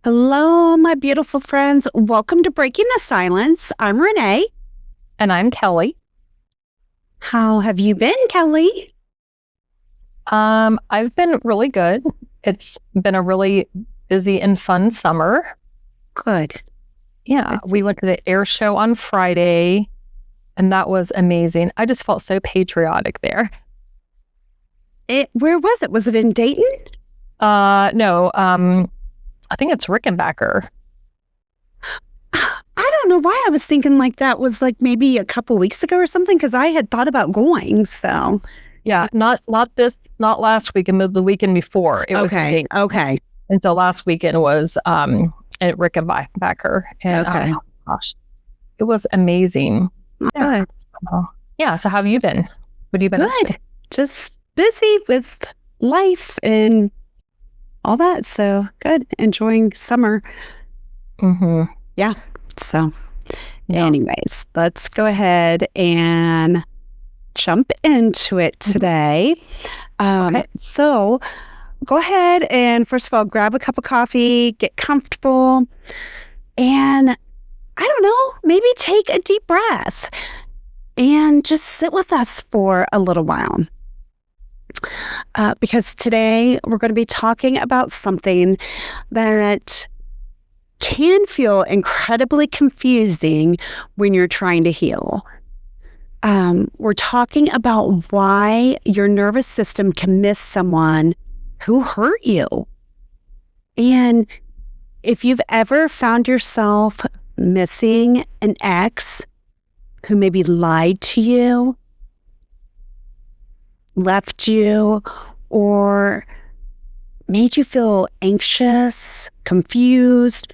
Hello, my beautiful friends. Welcome to Breaking the Silence. I'm Renee. And I'm Kelly. How have you been, Kelly? I've been really good. It's been a really busy and fun summer. Good. Yeah, Good. we went to the air show on Friday, and that was amazing. I just felt so patriotic there. Where was it? Was it in Dayton? No, I think it's Rickenbacker. I don't know why I was thinking like that was like maybe a couple weeks ago or something because I had thought about going. So Yeah, not last weekend, but the weekend before. It was in okay, Dayton. okay, And so last weekend was at Rickenbacker. And okay. gosh, it was amazing. Yeah. Good, Yeah, so how have you been? What have you been up to? good. Just busy with life and all that. So good. Enjoying summer. Mm-hmm. Yeah. So, Yeah. anyways, let's go ahead and jump into it today. Okay. So go ahead and first of all, grab a cup of coffee, get comfortable, and I don't know, maybe take a deep breath and just sit with us for a little while. Because today we're going to be talking about something that can feel incredibly confusing when you're trying to heal. We're talking about why your nervous system can miss someone who hurt you. And if you've ever found yourself missing an ex who maybe lied to you, left you, or made you feel anxious, confused,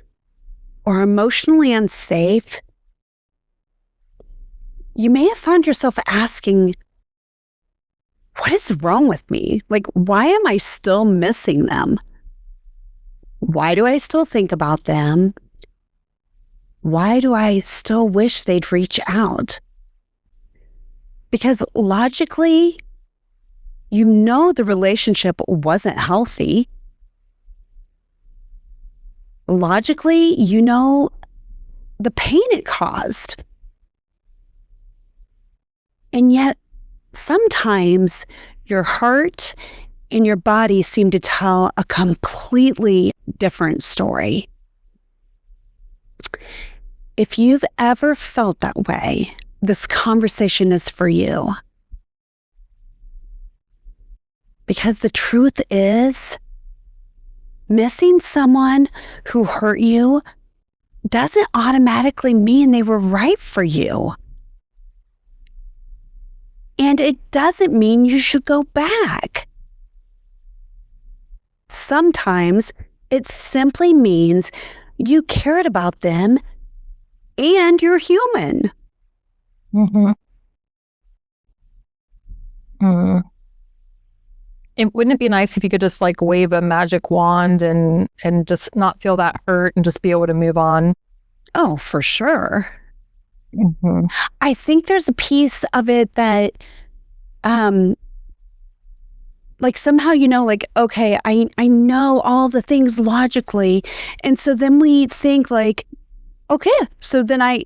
or emotionally unsafe, you may have found yourself asking, what is wrong with me? Like, why am I still missing them? Why do I still think about them? Why do I still wish they'd reach out? Because logically, you know the relationship wasn't healthy. Logically, you know the pain it caused. And yet, sometimes your heart and your body seem to tell a completely different story. If you've ever felt that way, this conversation is for you. Because the truth is, missing someone who hurt you doesn't automatically mean they were right for you. And it doesn't mean you should go back. Sometimes it simply means you cared about them and you're human. Mm-hmm. Mm. Wouldn't it be nice if you could just like wave a magic wand and just not feel that hurt and just be able to move on? Oh, for sure. Mm-hmm. I think there's a piece of it that, like somehow, like, okay, I know all the things logically. And so then we think like, okay, so then I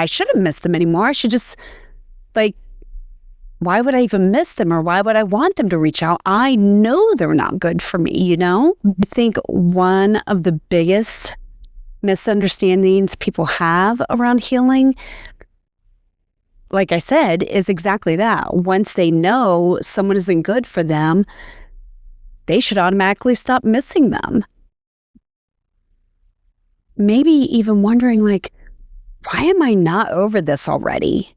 shouldn't miss them anymore. I should just like, why would I even miss them or why would I want them to reach out? I know they're not good for me, I think one of the biggest misunderstandings people have around healing, like I said, is exactly that. Once they know someone isn't good for them, they should automatically stop missing them. Maybe even wondering like, why am I not over this already?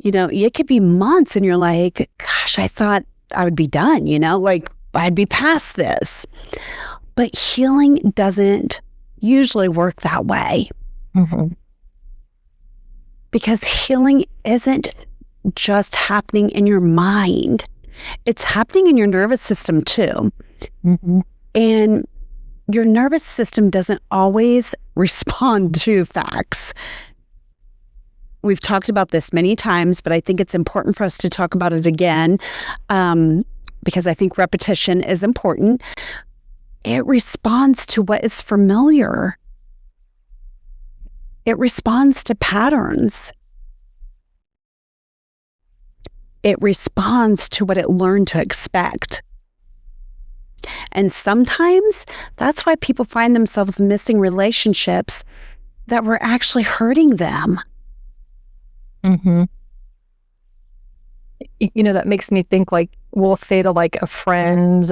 It could be months and you're like, gosh, I thought I would be done, like I'd be past this. But healing doesn't usually work that way. Mm-hmm. Because healing isn't just happening in your mind. It's happening in your nervous system too. Mm-hmm. And your nervous system doesn't always respond to facts. We've talked about this many times, but I think it's important for us to talk about it again because I think repetition is important. it responds to what is familiar. It responds to patterns. It responds to what it learned to expect. And sometimes that's why people find themselves missing relationships that were actually hurting them. Mm-hmm. That makes me think, like, we'll say to like a friend,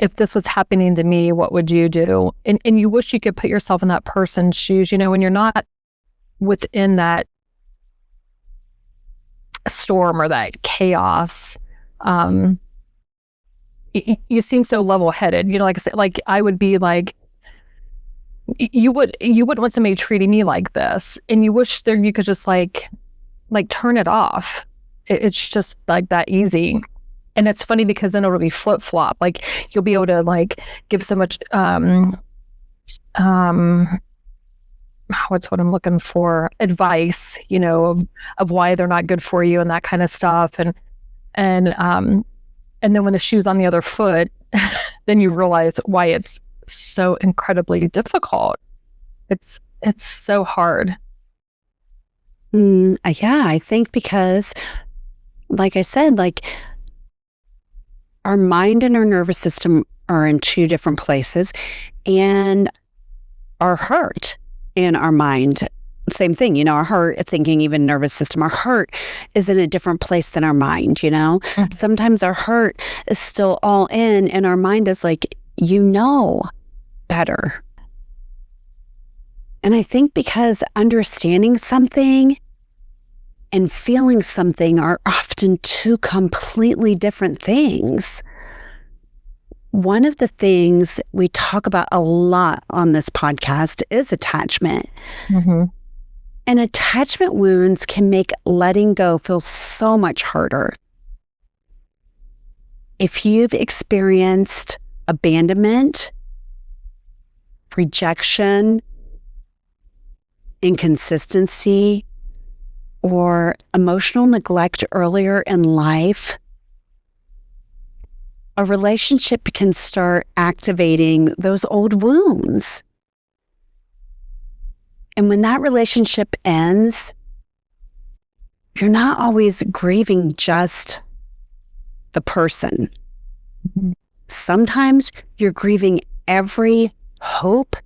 if this was happening to me, what would you do? And you wish you could put yourself in that person's shoes, when you're not within that storm or that chaos. You seem so level-headed, like I said, like I would be like, you wouldn't want somebody treating me like this, and you wish there you could just like turn it off. It's just like that easy. And it's funny because then it'll be flip-flop. Like you'll be able to like give so much what's what I'm looking for, advice, of why they're not good for you and that kind of stuff. And then when the shoe's on the other foot, then you realize why it's so incredibly difficult. It's so hard. Yeah, I think because, like I said, like our mind and our nervous system are in two different places, and our heart and our mind, same thing, our heart, thinking, even nervous system, our heart is in a different place than our mind, Mm-hmm. Sometimes our heart is still all in, and our mind is like, better. And I think because understanding something and feeling something are often two completely different things. One of the things we talk about a lot on this podcast is attachment. Mm-hmm. And attachment wounds can make letting go feel so much harder. If you've experienced abandonment, rejection, inconsistency, or emotional neglect earlier in life, a relationship can start activating those old wounds. And when that relationship ends, you're not always grieving just the person. Mm-hmm. Sometimes you're grieving every hope,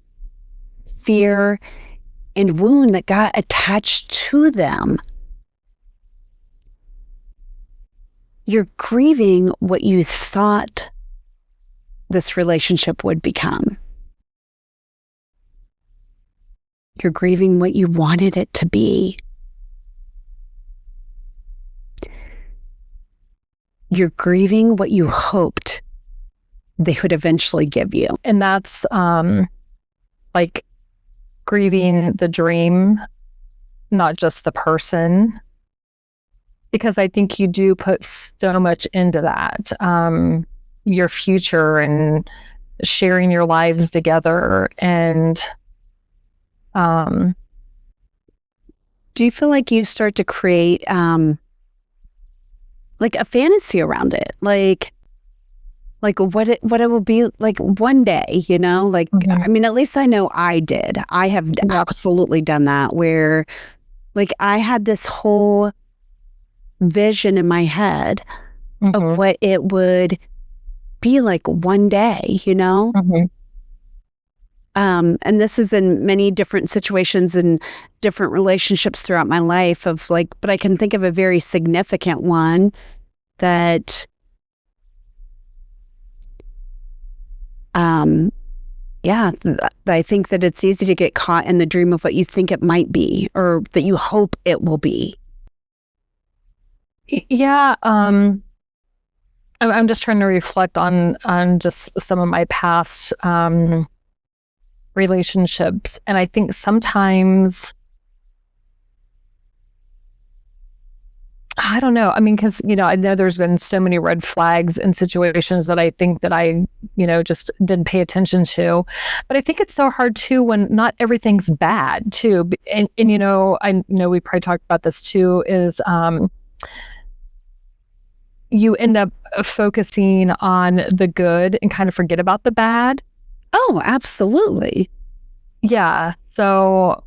fear, and wound that got attached to them. You're grieving what you thought this relationship would become. You're grieving what you wanted it to be. You're grieving what you hoped they would eventually give you. And that's like grieving the dream, not just the person, because I think you do put so much into that, your future and sharing your lives together. And do you feel like you start to create like a fantasy around it, like what it will be like one day, like, mm-hmm. I mean, at least I know I did. I have absolutely done that, where like I had this whole vision in my head mm-hmm. of what it would be like one day, Mm-hmm. And this is in many different situations and different relationships throughout my life of like, but I can think of a very significant one that I think that it's easy to get caught in the dream of what you think it might be or that you hope it will be. Yeah. I'm just trying to reflect on just some of my past relationships. And I think sometimes, I don't know. I mean, because, I know there's been so many red flags in situations that I think that I, just didn't pay attention to. But I think it's so hard too when not everything's bad too. And I know we probably talked about this too, is, you end up focusing on the good and kind of forget about the bad. Oh, absolutely. Yeah. So,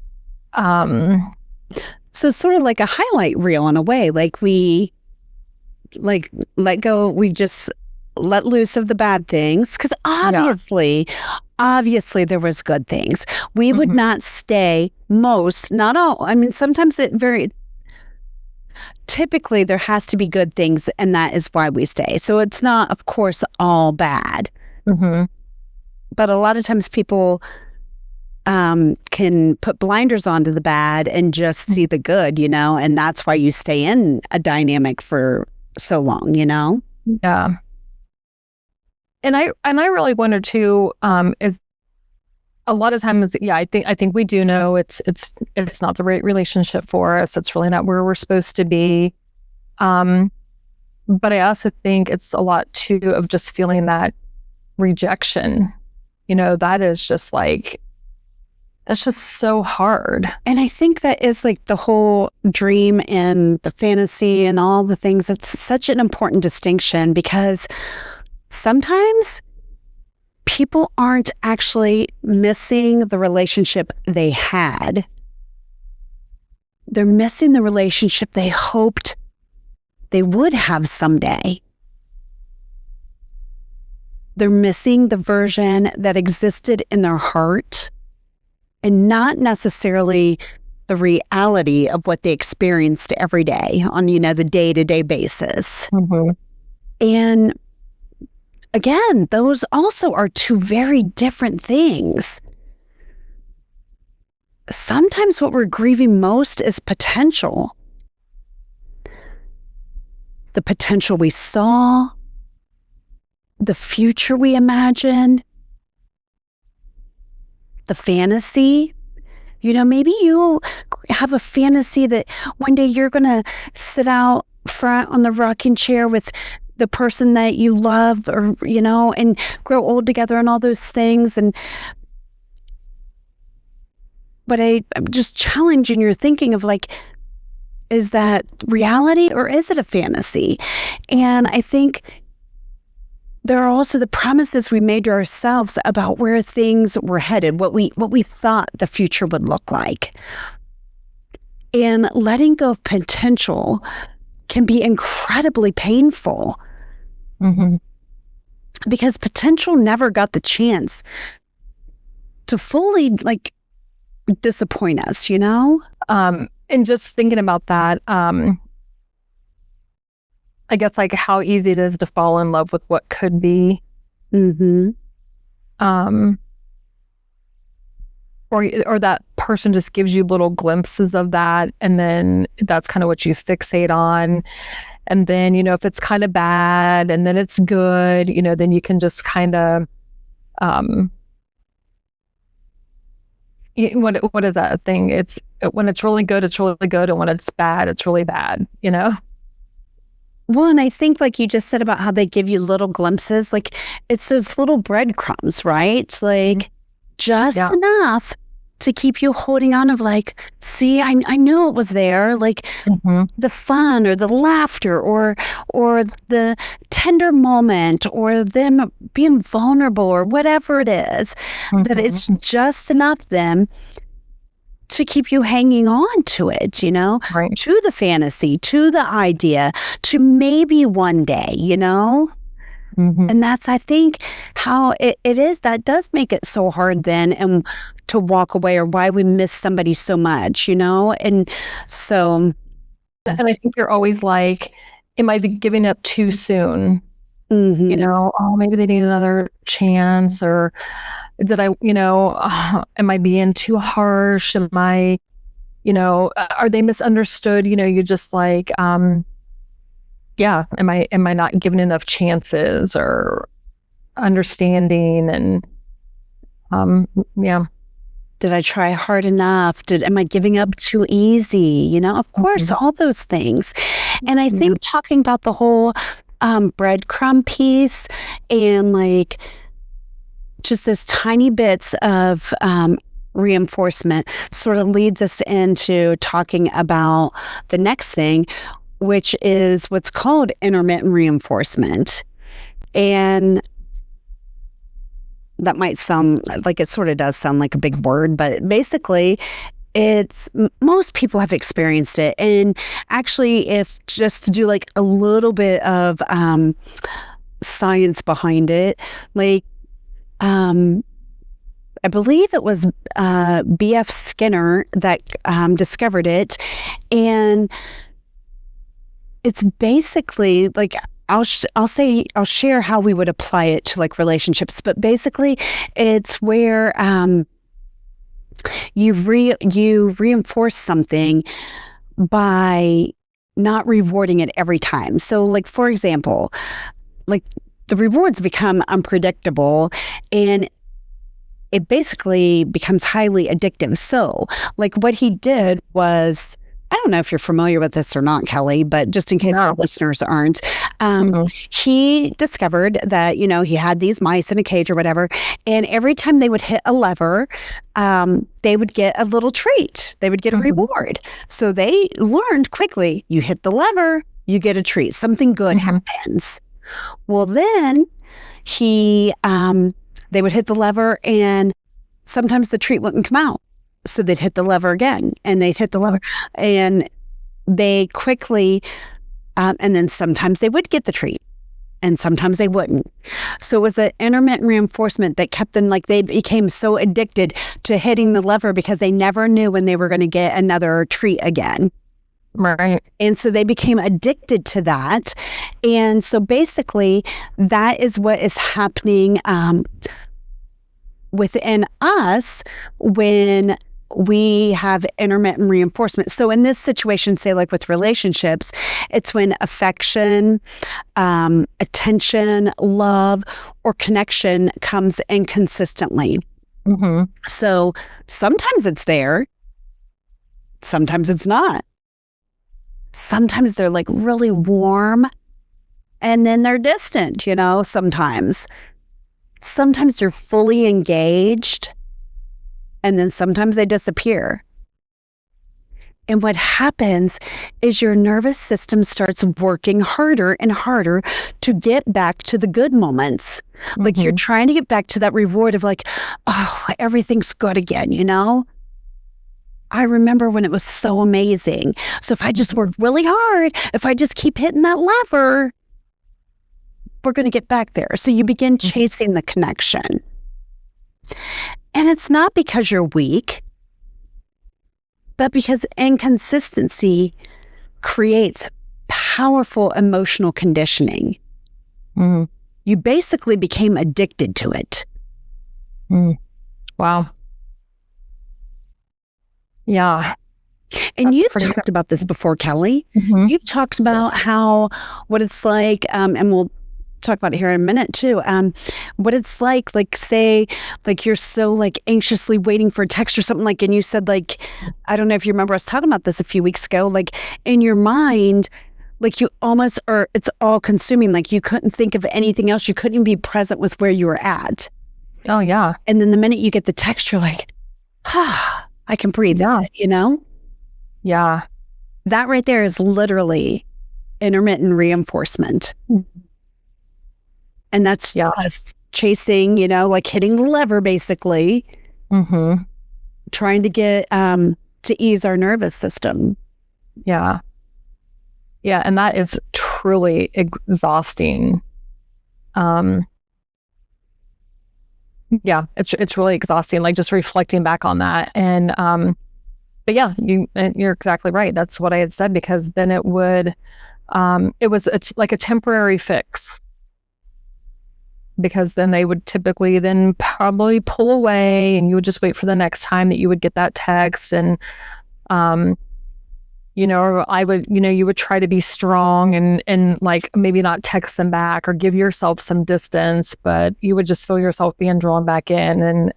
So it's sort of like a highlight reel in a way. Like we let go, we just let loose of the bad things. Because obviously there was good things. We would not stay not all. I mean, sometimes typically there has to be good things, and that is why we stay. So it's not, of course, all bad. But a lot of times people can put blinders onto the bad and just see the good, and that's why you stay in a dynamic for so long, Yeah. And I really wonder too, is a lot of times, I think we do know it's not the right relationship for us. It's really not where we're supposed to be. But I also think it's a lot too of just feeling that rejection. That is just like, that's just so hard. And I think that is like the whole dream and the fantasy and all the things. It's such an important distinction, because sometimes people aren't actually missing the relationship they had. They're missing the relationship they hoped they would have someday. They're missing the version that existed in their heart, and not necessarily the reality of what they experienced every day on, the day-to-day basis. And again, those also are two very different things. Sometimes what we're grieving most is potential. The potential we saw, the future we imagined, the fantasy. Maybe you have a fantasy that one day you're going to sit out front on the rocking chair with the person that you love, or, and grow old together and all those things. But I'm just challenging your thinking of like, is that reality or is it a fantasy? And I think there are also the promises we made to ourselves about where things were headed, what we thought the future would look like. And letting go of potential can be incredibly painful. Because potential never got the chance to fully disappoint us, And just thinking about that, I guess like how easy it is to fall in love with what could be. Or that person just gives you little glimpses of that, and then that's kind of what you fixate on. And then, if it's kind of bad and then it's good, then you can just kind of, what is that thing? It's when it's really good, and when it's bad, it's really bad, Well, and I think like you just said about how they give you little glimpses, like it's those little breadcrumbs, right? Like just enough to keep you holding on of like, see, I knew it was there, like the fun or the laughter or the tender moment or them being vulnerable or whatever it is, that it's just enough then to keep you hanging on to it, to the fantasy, to the idea, to maybe one day, And that's, I think, how it is. That does make it so hard then and to walk away, or why we miss somebody so much, And so... And I think you're always like, am I giving up too soon? Oh, maybe they need another chance, or did I, am I being too harsh? Am I, are they misunderstood? You just like, am I not giving enough chances or understanding? And, did I try hard enough? Am I giving up too easy? Of course, all those things. And I think talking about the whole breadcrumb piece and like just those tiny bits of reinforcement sort of leads us into talking about the next thing, which is what's called intermittent reinforcement. And that might sound like, it sort of does sound like a big word, but basically most people have experienced it. And actually, if just to do like a little bit of science behind it, like I believe it was B.F. Skinner that discovered it. And it's basically like, I'll share how we would apply it to like relationships, but basically it's where you reinforce something by not rewarding it every time. So like, for example, like the rewards become unpredictable and it basically becomes highly addictive. So like what he did was, I don't know if you're familiar with this or not, Kelly, but just in case our listeners aren't, he discovered that, he had these mice in a cage or whatever, and every time they would hit a lever, they would get a little treat. They would get a reward. So they learned quickly, you hit the lever, you get a treat. Something good happens. Well, then they would hit the lever and sometimes the treat wouldn't come out. So they'd hit the lever again and they'd hit the lever and they quickly, and then sometimes they would get the treat and sometimes they wouldn't. So it was the intermittent reinforcement that kept them, like they became so addicted to hitting the lever because they never knew when they were going to get another treat again. Right. And so they became addicted to that. And so basically that is what is happening within us when we have intermittent reinforcement. So in this situation, say like with relationships, it's when affection, attention, love, or connection comes inconsistently. So sometimes it's there, sometimes it's not. Sometimes they're like really warm and then they're distant, sometimes. Sometimes they're fully engaged and then sometimes they disappear. And what happens is your nervous system starts working harder and harder to get back to the good moments. Like you're trying to get back to that reward of like, oh, everything's good again, I remember when it was so amazing. So if I just work really hard, if I just keep hitting that lever, we're going to get back there. So you begin chasing the connection. And it's not because you're weak, but because inconsistency creates powerful emotional conditioning. You basically became addicted to it. Wow. Yeah. And you've talked about this before, Kelly. You've talked about what it's like, and we'll talk about it here in a minute too. What it's like say, like you're so like anxiously waiting for a text or something, like, and you said like, I don't know if you remember us talking about this a few weeks ago, like in your mind, like you almost are, it's all consuming. Like you couldn't think of anything else. You couldn't even be present with where you were at. Oh yeah. And then the minute you get the text, you're like, I can breathe. Yeah. That right there is literally intermittent reinforcement. And that's us chasing, like hitting the lever, basically, trying to get, to ease our nervous system. Yeah. Yeah. And that is truly exhausting. Yeah, it's really exhausting, like just reflecting back on that. And, but yeah, you're exactly right. That's what I had said, because then it's like a temporary fix, because then they would typically then probably pull away and you would just wait for the next time that you would get that text. And, you would try to be strong and like maybe not text them back or give yourself some distance, but you would just feel yourself being drawn back in. And,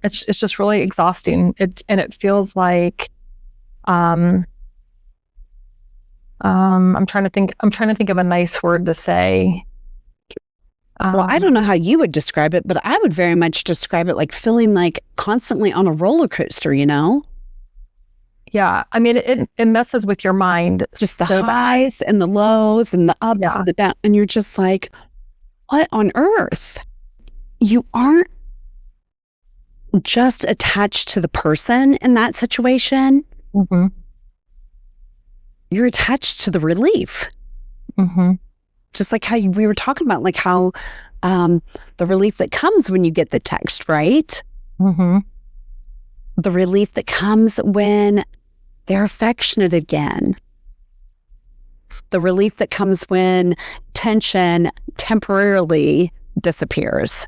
it's just really exhausting. It feels like, I'm trying to think of a nice word to say. Well, I don't know how you would describe it, but I would very much describe it like feeling like constantly on a roller coaster, Yeah. I mean, it messes with your mind. Just the so bad. highs and the lows and the ups Yeah. and the downs. And you're just like, what on earth? You aren't just attached to the person in that situation. Mm-hmm. You're attached to the relief. Mm-hmm. Just like how we were talking about, like how the relief that comes when you get the text, right? Mm-hmm. The relief that comes when they're affectionate again. The relief that comes when tension temporarily disappears.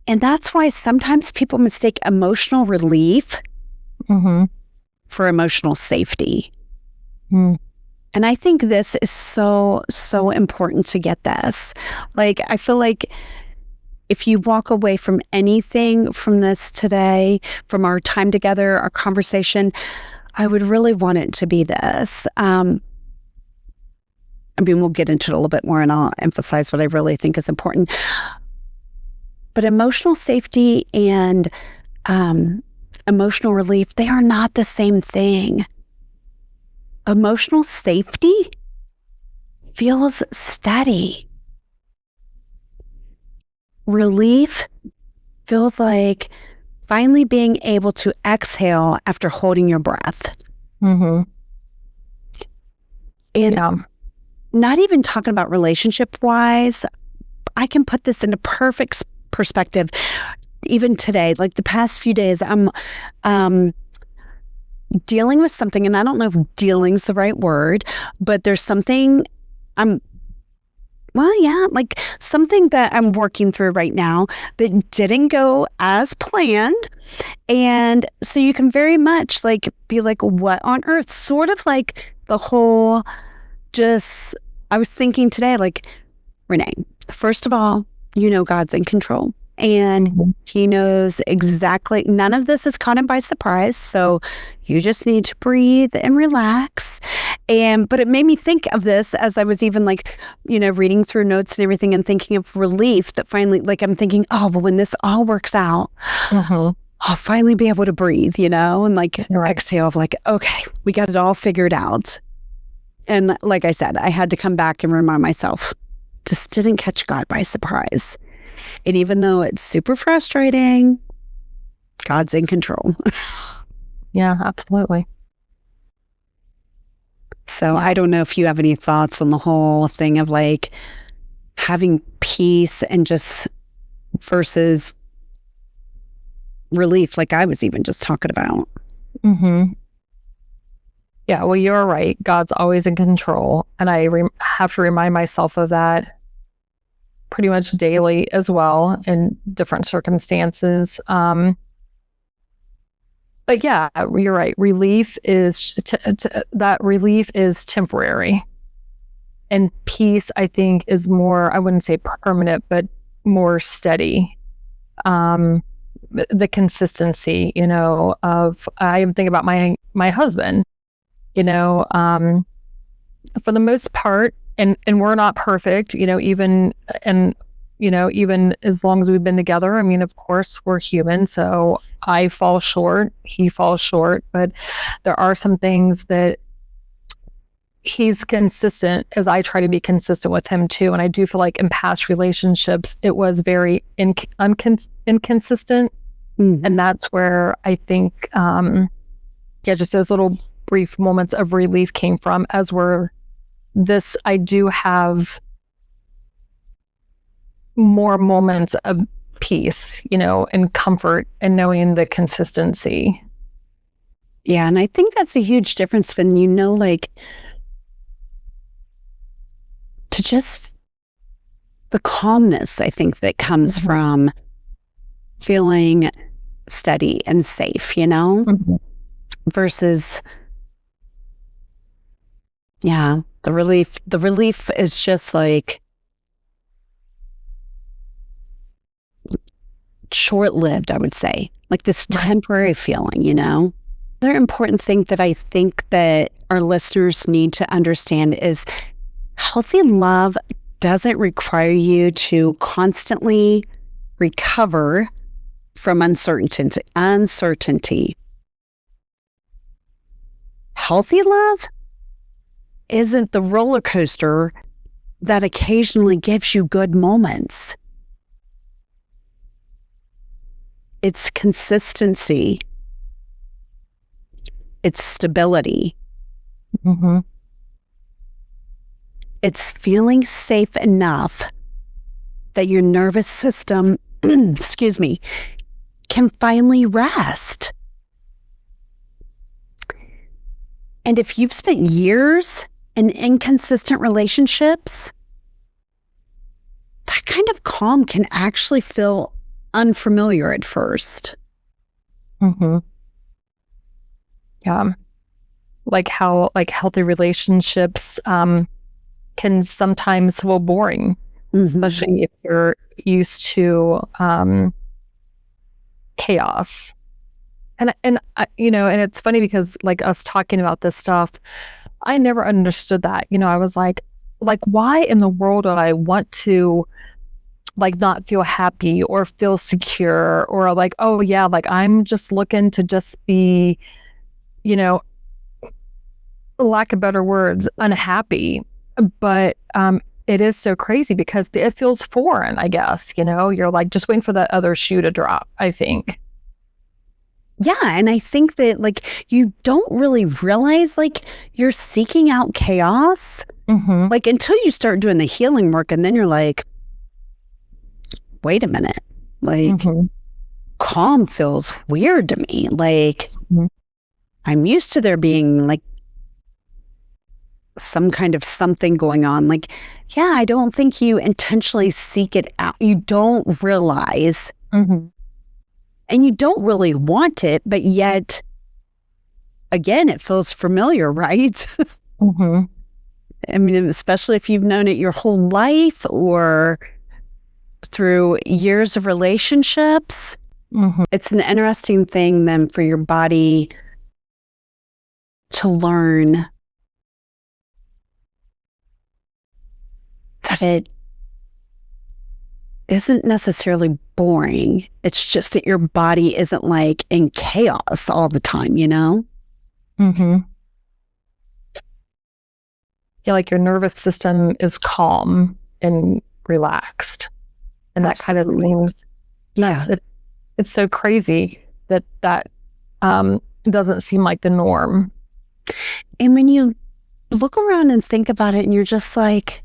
And that's why sometimes people mistake emotional relief Mm-hmm. for emotional safety. Mm. And I think this is so, so important to get this. Like, I feel like if you walk away from anything from this today, from our time together, our conversation, I would really want it to be this. I mean, we'll get into it a little bit more and I'll emphasize what I really think is important. But emotional safety and emotional relief, they are not the same thing. Emotional safety feels steady. Relief feels like finally being able to exhale after holding your breath. Mm-hmm. And Yeah. not even talking about relationship wise, I can put this into perfect perspective. Even today, like the past few days, I'm dealing with something, and I don't know if dealing's the right word, but there's something like something that I'm working through right now that didn't go as planned. And so you can very much like be like, what on earth? Sort of like the whole I was thinking today, like, Renee, first of all, God's in control. And he knows exactly, none of this is caught him by surprise. So you just need to breathe and relax. But it made me think of this as I was even like, reading through notes and everything and thinking of relief that finally, like, I'm thinking, oh, well, when this all works out, I'll finally be able to breathe, and like exhale of like, okay, we got it all figured out. And like I said, I had to come back and remind myself, this didn't catch God by surprise. And even though it's super frustrating, God's in control. Yeah, absolutely. So I don't know if you have any thoughts on the whole thing of like having peace and just versus relief, like I was even just talking about. Mm-hmm. Yeah, well, you're right. God's always in control. And I have to remind myself of that pretty much daily as well in different circumstances. But yeah, you're right. Relief is that relief is temporary, and peace, I think, is more, I wouldn't say permanent, but more steady. The consistency, of, I am thinking about my husband, for the most part, and we're not perfect, even as long as we've been together. I mean, of course, we're human, so I fall short, he falls short, but there are some things that he's consistent as I try to be consistent with him too. And I do feel like in past relationships, it was very inconsistent. Mm-hmm. And that's where I think, just those little brief moments of relief came from, I do have more moments of peace, and comfort and knowing the consistency. Yeah. And I think that's a huge difference when like to just the calmness, I think, that comes from feeling steady and safe, versus, the relief. The relief is just like short-lived, I would say, like this temporary feeling, Another important thing that I think that our listeners need to understand is healthy love doesn't require you to constantly recover from uncertainty. Healthy love isn't the roller coaster that occasionally gives you good moments. It's consistency. It's stability. Mm-hmm. It's feeling safe enough that your nervous system, excuse me, can finally rest. And if you've spent years in inconsistent relationships, that kind of calm can actually feel unfamiliar at first. Mm-hmm. Yeah. Like how healthy relationships can sometimes feel boring, especially if you're used to chaos. And it's funny because like us talking about this stuff, I never understood that. I was like, why in the world would I want to like not feel happy or feel secure or like, oh yeah, like I'm just looking to just be, lack of better words, unhappy. But it is so crazy because it feels foreign, I guess, you're like just waiting for that other shoe to drop, I think. Yeah. And I think that like you don't really realize like you're seeking out chaos, like until you start doing the healing work. And then you're like, wait a minute, like calm feels weird to me. Like I'm used to there being like some kind of something going on. Like, yeah, I don't think you intentionally seek it out. You don't realize and you don't really want it, but yet again, it feels familiar, right? I mean, especially if you've known it your whole life or through years of relationships. It's an interesting thing then for your body to learn that it isn't necessarily boring. It's just that your body isn't like in chaos all the time, Yeah, like your nervous system is calm and relaxed. And that kind of seems, it's so crazy that doesn't seem like the norm. And when you look around and think about it and you're just like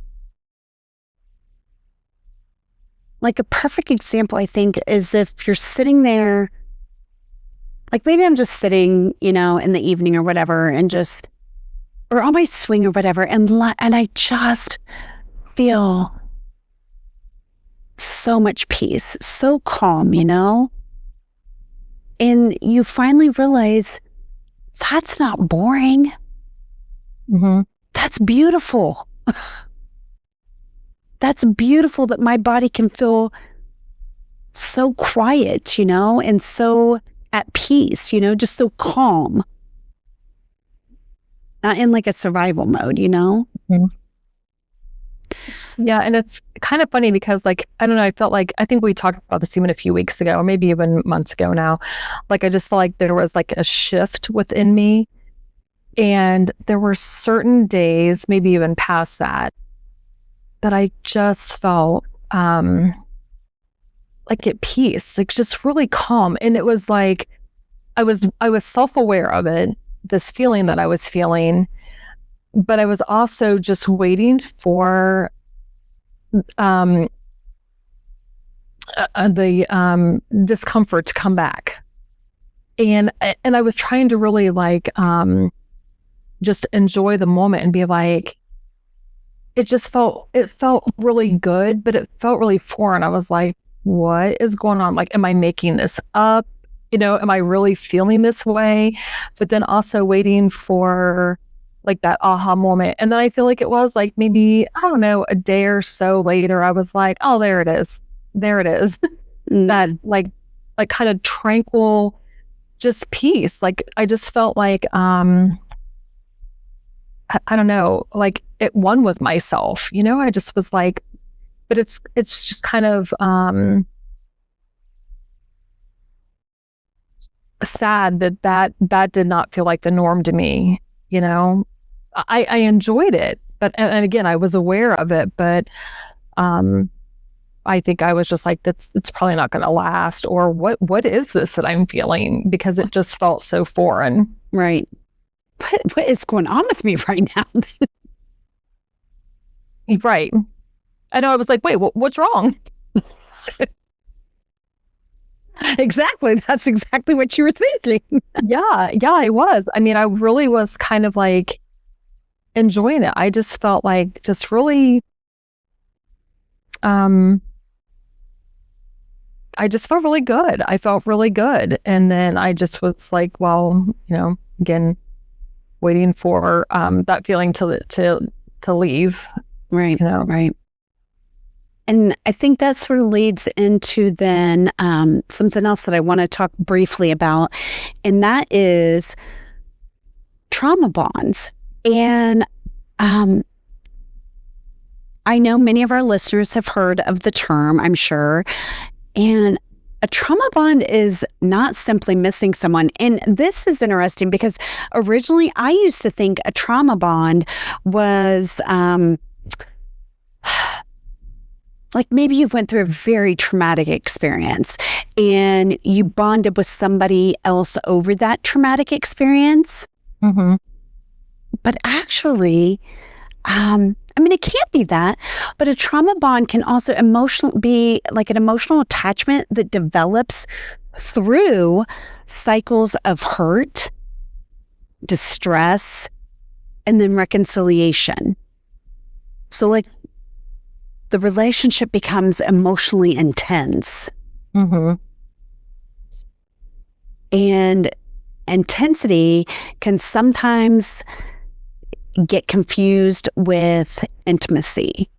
a perfect example, I think, is if you're sitting there, like maybe I'm just sitting, in the evening or whatever, and just, or on my swing or whatever, and I just feel so much peace, so calm, and you finally realize that's not boring. That's beautiful. That's beautiful that my body can feel so quiet, and so at peace, just so calm. Not in like a survival mode, Yeah, and it's kind of funny because like, I don't know, I think we talked about this even a few weeks ago, or maybe even months ago now. Like I just felt like there was like a shift within me. And there were certain days, maybe even past that I just felt like at peace, like just really calm. And it was like I was self-aware of it, this feeling that I was feeling, but I was also just waiting for the discomfort to come back. And I was trying to really like just enjoy the moment and be like, it felt really good, but it felt really foreign. I was like, what is going on? Like, am I making this up? Am I really feeling this way? But then also waiting for like that aha moment. And then I feel like it was like maybe, I don't know, a day or so later, I was like, oh, there it is. There it is. That like kind of tranquil, just peace. Like I just felt like, I don't know, like it won with myself, I just was like, but it's just kind of, sad that did not feel like the norm to me. You know, I enjoyed it, but and again, I was aware of it, but I think I was just like, it's probably not going to last, or what is this that I'm feeling? Because it just felt so foreign. Right. What is going on with me right now? Right. I know. I was like, wait, what's wrong? Exactly. That's exactly what you were thinking. Yeah, I was. I mean, I really was kind of like enjoying it. I just felt like just really, I just felt really good. I felt really good. And then I just was like, well, again, waiting for that feeling to leave. Right. Right. And I think that sort of leads into then something else that I want to talk briefly about, and that is trauma bonds. And I know many of our listeners have heard of the term, I'm sure. And a trauma bond is not simply missing someone. And this is interesting because originally I used to think a trauma bond was like maybe you went through a very traumatic experience and you bonded with somebody else over that traumatic experience. Mm-hmm. But actually, it can't be that, but a trauma bond can also be like an emotional attachment that develops through cycles of hurt, distress, and then reconciliation. So like the relationship becomes emotionally intense. Mm-hmm. And intensity can sometimes get confused with intimacy.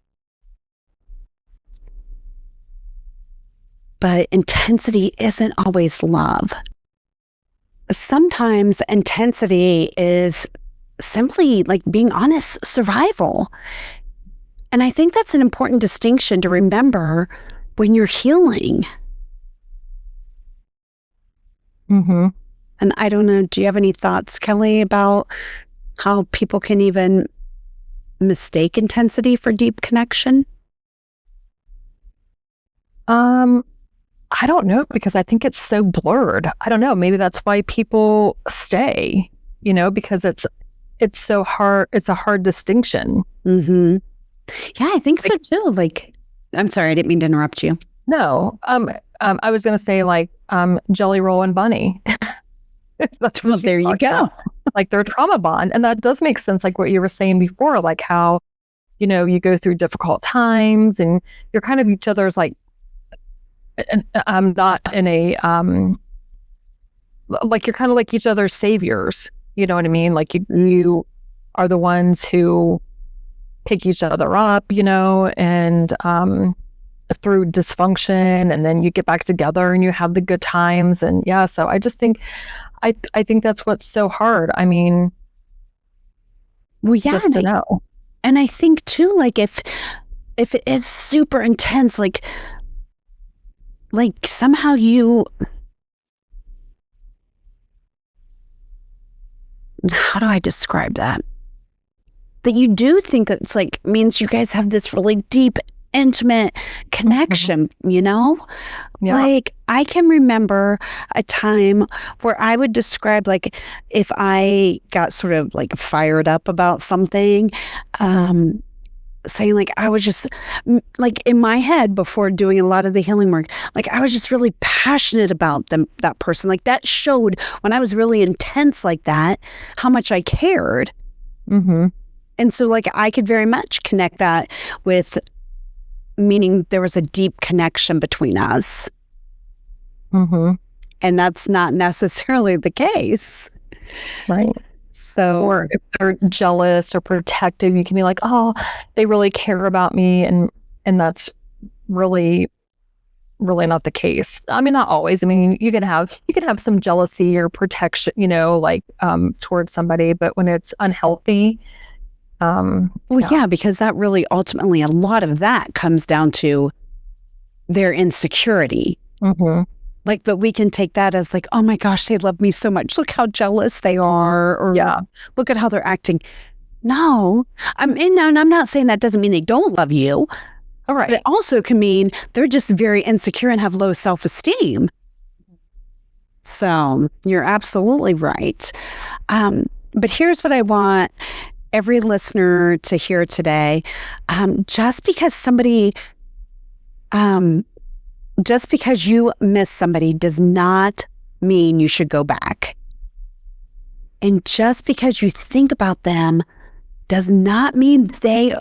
But intensity isn't always love. Sometimes intensity is simply like being honest, survival. And I think that's an important distinction to remember when you're healing. Mm-hmm. And I don't know, do you have any thoughts, Kelly, about how people can even mistake intensity for deep connection? I don't know, because I think it's so blurred. I don't know. Maybe that's why people stay, because it's so hard. It's a hard distinction. Mm-hmm. Yeah, I think so too. Like, I'm sorry, I didn't mean to interrupt you. No, I was going to say like, Jelly Roll and Bunny. Well, there you go. Like their trauma bond. And that does make sense. Like what you were saying before, like how, you go through difficult times and you're kind of each other's like, and I'm not in a, like you're kind of like each other's saviors. You know what I mean? Like you are the ones who pick each other up, and through dysfunction, and then you get back together and you have the good times. And yeah, so I just think, I think that's what's so hard. I mean, well, yeah, just to know. And I think too, like if it is super intense, like somehow how do I describe that? That you do think that it's like means you guys have this really deep, intimate connection, Yeah. Like I can remember a time where I would describe like if I got sort of like fired up about something, saying like I was just like in my head before doing a lot of the healing work, like I was just really passionate about that person. Like that showed when I was really intense like that, how much I cared. Mm-hmm. And so like I could very much connect that with meaning there was a deep connection between us. Mm-hmm. And that's not necessarily the case. Right. So, or if they're jealous or protective, you can be like, oh, they really care about me. And that's really, really not the case. I mean, not always. I mean, you can have some jealousy or protection, towards somebody, but when it's unhealthy, yeah, because that really ultimately a lot of that comes down to their insecurity. Mm-hmm. Like, but we can take that as like, oh my gosh, they love me so much. Look how jealous they are. Or Yeah. look at how they're acting. No, and I'm not saying that doesn't mean they don't love you. All But it right. also can mean they're just very insecure and have low self-esteem. So you're absolutely right. But here's what I want every listener to hear today. Just because you miss somebody does not mean you should go back. And just because you think about them does not mean they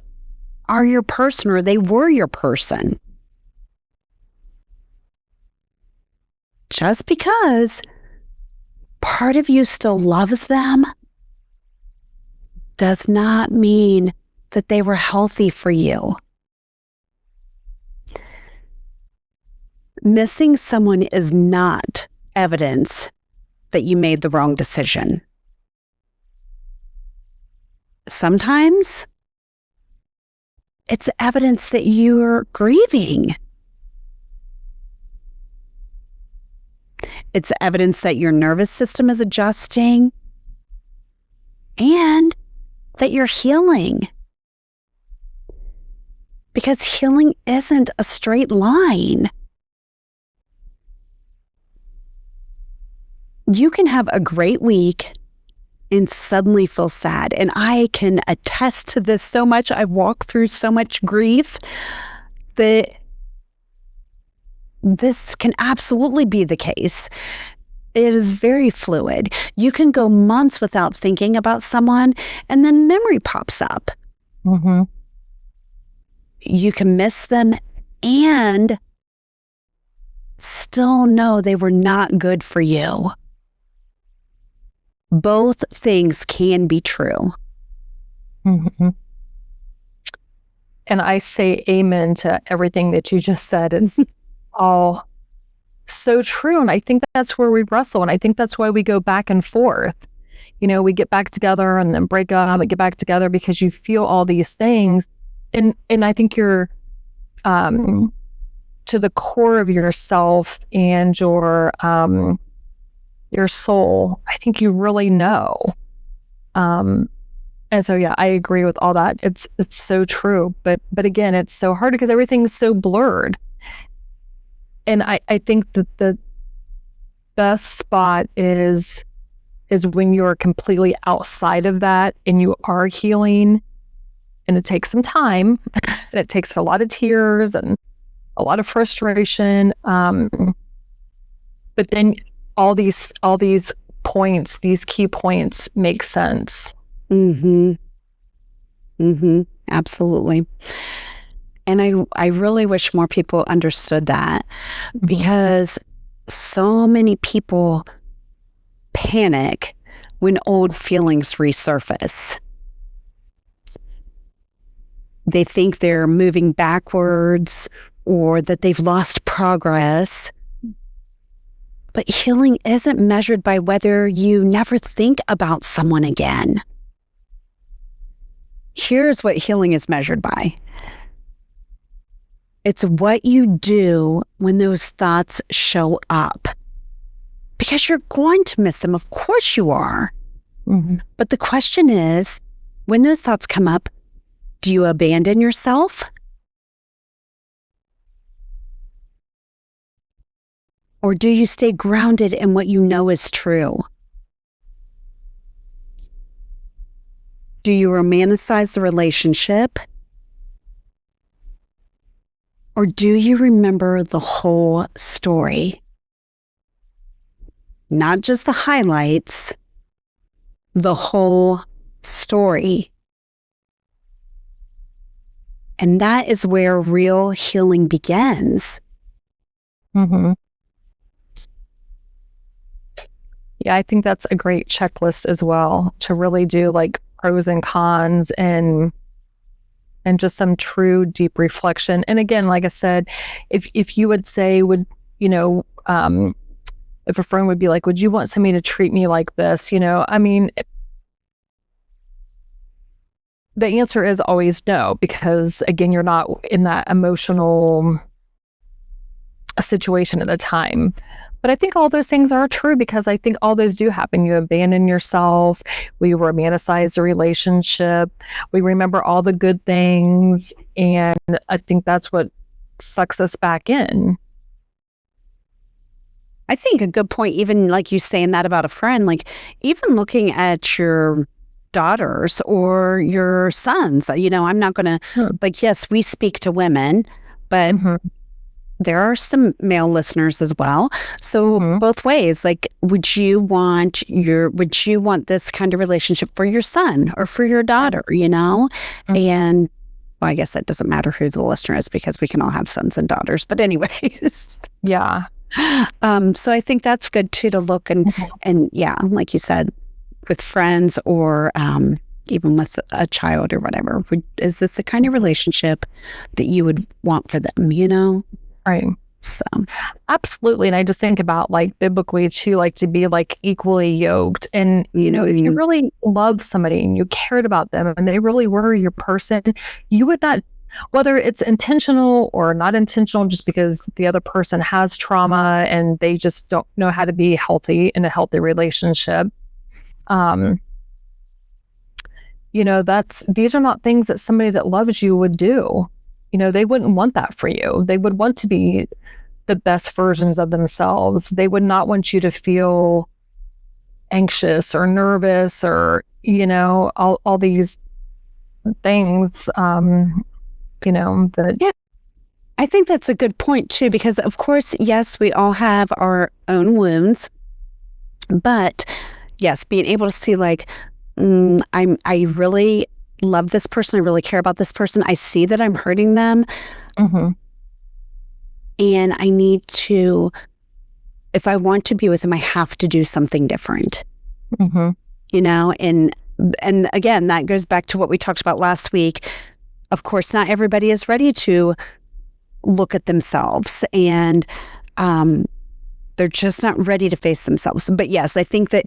are your person or they were your person. Just because part of you still loves them does not mean that they were healthy for you. Missing someone is not evidence that you made the wrong decision. Sometimes it's evidence that you're grieving. It's evidence that your nervous system is adjusting and that you're healing. Because healing isn't a straight line. You can have a great week and suddenly feel sad. And I can attest to this so much. I've walked through so much grief that this can absolutely be the case. It is very fluid. You can go months without thinking about someone, and then memory pops up. Mm-hmm. You can miss them and still know they were not good for you. Both things can be true. Mm-hmm. And I say amen to everything that you just said. It's all so true. And I think that's where we wrestle. And I think that's why we go back and forth. You know, we get back together and then break up and get back together because you feel all these things. And I think you're to the core of yourself and your soul, I think you really know. And so, yeah, I agree with all that. It's so true. But again, it's so hard because everything's so blurred. And I think that the best spot is when you're completely outside of that and you are healing, and it takes some time and it takes a lot of tears and a lot of frustration. But then all these points, these key points make sense. Mm-hmm. Mm-hmm. Absolutely. And I really wish more people understood that, because so many people panic when old feelings resurface. They think they're moving backwards or that they've lost progress. But healing isn't measured by whether you never think about someone again. Here's what healing is measured by. It's what you do when those thoughts show up. Because you're going to miss them. Of course you are. Mm-hmm. But the question is, when those thoughts come up, do you abandon yourself? Or do you stay grounded in what you know is true? Do you romanticize the relationship? Or do you remember the whole story? Not just the highlights, the whole story. And that is where real healing begins. Mm-hmm. Yeah, I think that's a great checklist as well, to really do like pros and cons and just some true deep reflection. And again, like I said, if you would say, if a friend would be like, would you want somebody to treat me like this? I mean, the answer is always no, because again, you're not in that emotional situation at the time. But I think all those things are true because I think all those do happen. You abandon yourself. We romanticize the relationship. We remember all the good things. And I think that's what sucks us back in. I think a good point, even like you saying that about a friend, like even looking at your daughters or your sons, I'm not going to, like, yes, we speak to women, but there are some male listeners as well. So both ways, like, would you want this kind of relationship for your son or for your daughter, And well, I guess that doesn't matter who the listener is because we can all have sons and daughters. But anyways. Yeah. So I think that's good too, to look and yeah, like you said, with friends or even with a child or whatever, is this the kind of relationship that you would want for them, Right. So absolutely. And I just think about like biblically too, like to be like equally yoked. And, if you really love somebody and you cared about them and they really were your person, you would not, whether it's intentional or not intentional, just because the other person has trauma and they just don't know how to be healthy in a healthy relationship. These are not things that somebody that loves you would do. They wouldn't want that for you. They would want to be the best versions of themselves. They would not want you to feel anxious or nervous or, all these things, that. Yeah. I think that's a good point too, because of course, yes, we all have our own wounds, but yes, being able to see like, I really love this person. I really care about this person. I see that I'm hurting them. And I need to, if I want to be with them, I have to do something different, and again, that goes back to what we talked about last week. Of course, not everybody is ready to look at themselves and, they're just not ready to face themselves. But yes, I think that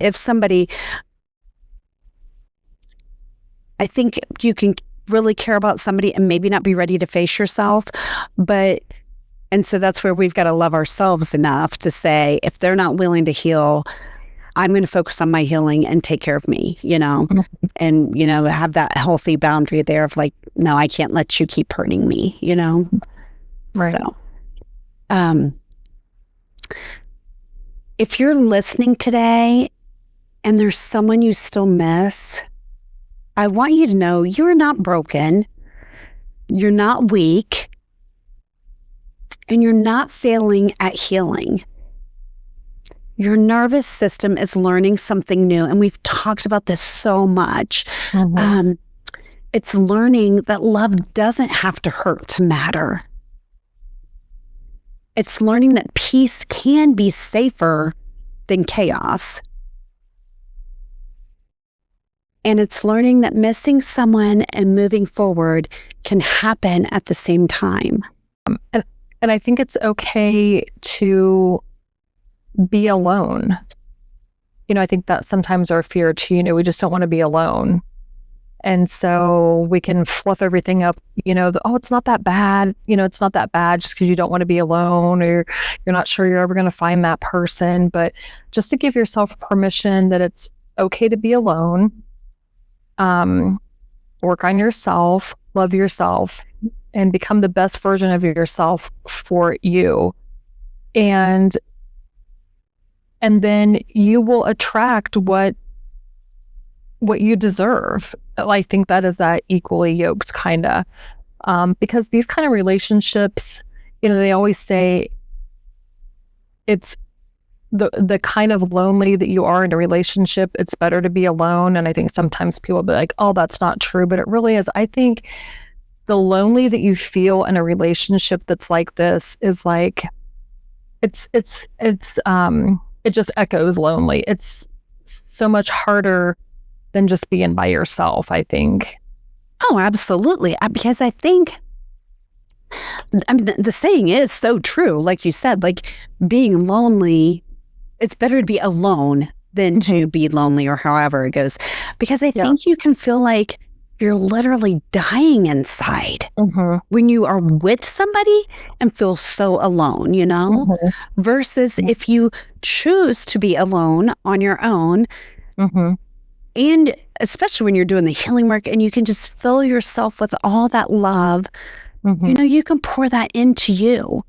I think you can really care about somebody and maybe not be ready to face yourself. And so that's where we've got to love ourselves enough to say, if they're not willing to heal, I'm going to focus on my healing and take care of me, and, have that healthy boundary there of like, no, I can't let you keep hurting me, Right. So, if you're listening today and there's someone you still miss, I want you to know you're not broken, you're not weak, and you're not failing at healing. Your nervous system is learning something new, and we've talked about this so much. It's learning that love doesn't have to hurt to matter. It's learning that peace can be safer than chaos. And it's learning that missing someone and moving forward can happen at the same time. And I think it's okay to be alone. I think that's sometimes our fear too. We just don't want to be alone. And so we can fluff everything up, it's not that bad. It's not that bad just because you don't want to be alone or you're not sure you're ever going to find that person. But just to give yourself permission that it's okay to be alone, work on yourself, love yourself, and become the best version of yourself for you. And then you will attract what you deserve. I think that is that equally yoked kind of, because these kind of relationships, they always say it's the kind of lonely that you are in a relationship, it's better to be alone. And I think sometimes people will be like, oh, that's not true. But it really is. I think the lonely that you feel in a relationship that's like this is like, it just echoes lonely. It's so much harder than just being by yourself, I think. Oh, absolutely. Because I think, the saying is so true. Like you said, like being lonely, it's better to be alone than to be lonely, or however it goes. Because I think you can feel like you're literally dying inside Mm-hmm. when you are with somebody and feel so alone, Mm-hmm. versus if you choose to be alone on your own. Mm-hmm. And especially when you're doing the healing work and you can just fill yourself with all that love, Mm-hmm. you can pour that into you.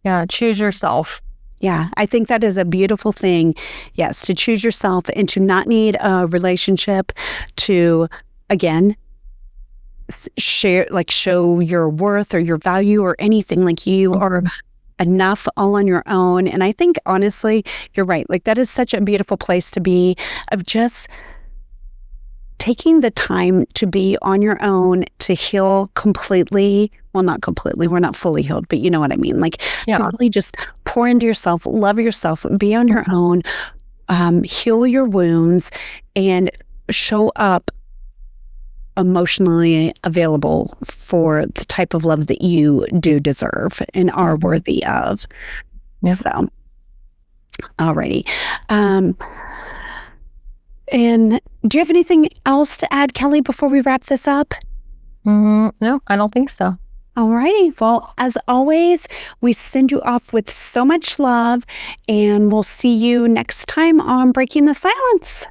Yeah. Choose yourself. Yeah, I think that is a beautiful thing. Yes, to choose yourself and to not need a relationship to, again, show your worth or your value or anything. Like, you are enough all on your own. And I think, honestly, you're right. Like, that is such a beautiful place to be, of just taking the time to be on your own, to heal completely. Well, not completely. We're not fully healed, but you know what I mean? Like, Yeah. to really just pour into yourself, love yourself, be on your own, heal your wounds, and show up emotionally available for the type of love that you do deserve and are worthy of. Yeah. So, alrighty. And do you have anything else to add, Kelly, before we wrap this up? No, I don't think so. Alrighty. Well, as always, we send you off with so much love, and we'll see you next time on Breaking the Silence.